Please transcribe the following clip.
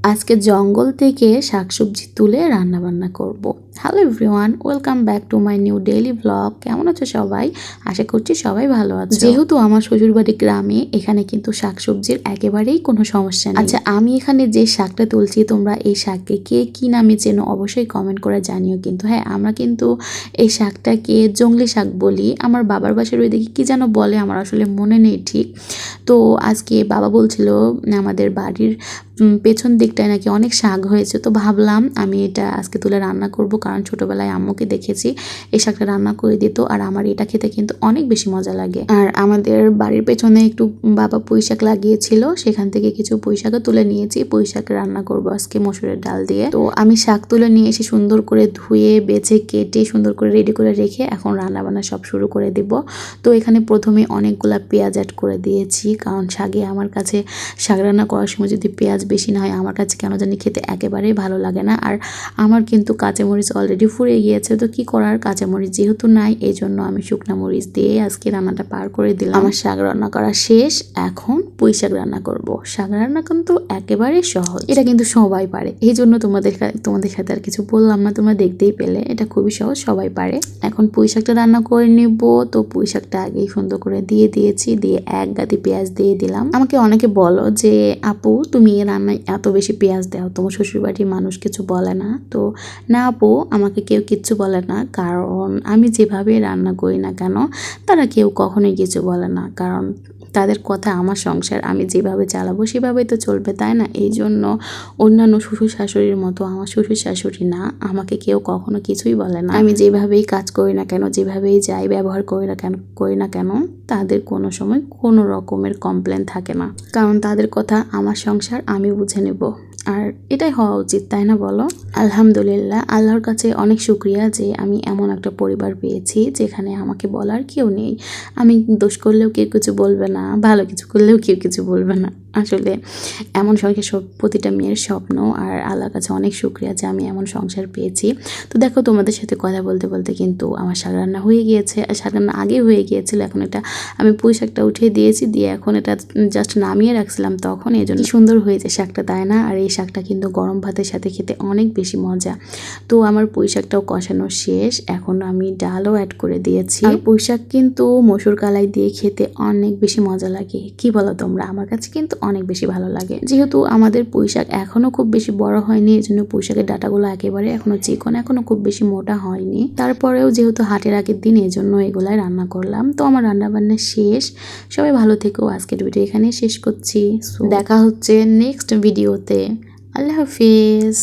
আজকে জঙ্গল থেকে শাকসবজি তুলে রান্না বান্না করব। Hello everyone, welcome back to my new daily blog. কেমন আছো সবাই? আশা করছি সবাই ভালো আছে। যেহেতু আমার শ্বশুরবাড়ি গ্রামে, এখানে কিন্তু শাকসবজির একেবারেই কোনো সমস্যা নেই। আচ্ছা, আমি এখানে যে শাকটা তুলছি, তোমরা এই শাককে কে কি নামে চেনো অবশ্যই কমেন্ট করে জানিও। কিন্তু হ্যাঁ, আমরা কিন্তু এই শাকটাকে জংলি শাক বলি। আমার বাবার বাসার ওইদিকে কি যেন বলে, আমার আসলে মনে নেই ঠিক। তো আজকে বাবা বলছিল আমাদের বাড়ির পেছন দিকটায় নাকি অনেক শাক হয়েছে, তো ভাবলাম আমি এটা আজকে তুলে রান্না করব, কারণ ছোটোবেলায় আম্মুকে দেখেছি এই শাকটা রান্না করে দিত, আর আমার এটা খেতে কিন্তু অনেক বেশি মজা লাগে। আর আমাদের বাড়ির পেছনে একটু বাবা পুঁই শাক লাগিয়েছিল, সেখান থেকে কিছু পুঁই শাকও তুলে নিয়েছি। পুঁই শাক রান্না করব আজকে মসুরের ডাল দিয়ে। তো আমি শাক তুলে নিয়ে এসে সুন্দর করে ধুয়ে বেছে কেটে সুন্দর করে রেডি করে রেখে এখন রান্না বান্না সব শুরু করে দিব। তো এখানে প্রথমে অনেকগুলা পেঁয়াজ অ্যাড করে দিয়েছি, কারণ শাকে আমার কাছে শাক রান্না করার সময় যদি পেঁয়াজ বেশি না হয় আমার কাছে কেন জানি খেতে একেবারেই ভালো লাগে না। আর আমার কিন্তু কাঁচামরিচ অলরেডি ফুরিয়ে গিয়েছে, তো কি করার, কাঁচামরিচ যেহেতু নাই এই জন্য আমি শুকনা মরিচ দিয়ে আজকে রান্নাটা পার করে দিলাম। আমার শাক রান্না করা শেষ, এখন পুঁই শাক রান্না করব। শাক রান্না কিন্তু একেবারে সহজ, এটা কিন্তু সবাই পারে, এই জন্য তোমাদের সাথে আর কিছু বললাম না, তোমরা দেখতেই পেলে এটা খুবই সহজ, সবাই পারে। এখন পুঁই শাকটা রান্না করে নিব। তো পুঁই শাকটা আগেই সুন্দর করে দিয়ে দিয়েছি, দিয়ে এক গাদি পেঁয়াজ দিয়ে দিলাম। আমাকে অনেকে বলো যে আপু তুমি রান্নায় এত বেশি পেঁয়াজ দাও, তোমার শ্বশুরবাড়ির মানুষ কিছু বলে না? তো না আপু, আমাকে কেউ কিচ্ছু বলে না, কারণ আমি যেভাবে রান্না করি না কেন তারা কেউ কখনোই কিছু বলে না, কারণ তাদের কথা আমার সংসার, আমি যেভাবে চালাবো সেভাবেই তো চলবে, তাই না? এই জন্য অন্যান্য শ্বশুর শাশুড়ির মতো আমার শ্বশুর শাশুড়ি না, আমাকে কেউ কখনো কিছুই বলে না। আমি যেভাবেই কাজ করি না কেন, যেভাবেই যাই ব্যবহার করি না কেন তাদের কোনো সময় কোনো রকমের কমপ্লেন থাকে না, কারণ তাদের কথা আমার সংসার, আমি বুঝে নেব। আর এটাই হওয়া উচিত, তাই না বলো? আলহামদুলিল্লাহ, আল্লাহর কাছে অনেক শুক্রিয়া যে আমি এমন একটা পরিবার পেয়েছি যেখানে আমাকে বলার কেউ নেই। আমি দোষ করলেও কেউ কিছু বলবে না, ভালো কিছু করলেও কেউ কিছু বলবে না। আসলে এমন সংসার প্রতিটা মেয়ের স্বপ্ন, আর আল্লাহর কাছে অনেক শুক্রিয়া যে আমি এমন সংসার পেয়েছি। তো দেখো, তোমাদের সাথে কথা বলতে বলতে কিন্তু আমার শাক রান্না হয়ে গিয়েছে, আর শাক রান্না আগে হয়ে গিয়েছিল। এখন এটা আমি পুঁই শাকটা উঠিয়ে দিয়েছি, দিয়ে এখন এটা জাস্ট নামিয়ে রাখছিলাম তখন, এই জন্য সুন্দর হয়েছে শাকটা, তাই না? আর এই শাকটা কিন্তু গরম ভাতের সাথে খেতে অনেক বেশি মজা। তো আমার পুঁই শাকটাও কষানো শেষ, এখন আমি ডালও অ্যাড করে দিয়েছি। আর পুঁই শাক কিন্তু মসুর কালাই দিয়ে খেতে অনেক বেশি মজা লাগে, কি বলো তোমরা? আমার কাছে কিন্তু অনেক বেশি ভালো লাগে। যেহেতু আমাদের পুঁই শাক এখনো খুব বেশি বড় হয়নি, এই জন্য পুঁই শাকের ডাটাগুলো একেবারে এখনো চিকন, এখনো খুব বেশি মোটা হয়নি। তারপরেও যেহেতু হাটের আগের দিন, এই জন্য এগুলাই রান্না করলাম। তো আমার রান্না বান্না শেষ, সবাই ভালো থেকো। আজকের ভিডিও এখানে শেষ করছি। দেখা হচ্ছে নেক্সট ভিডিওতে। আল্লাহ হাফিজ।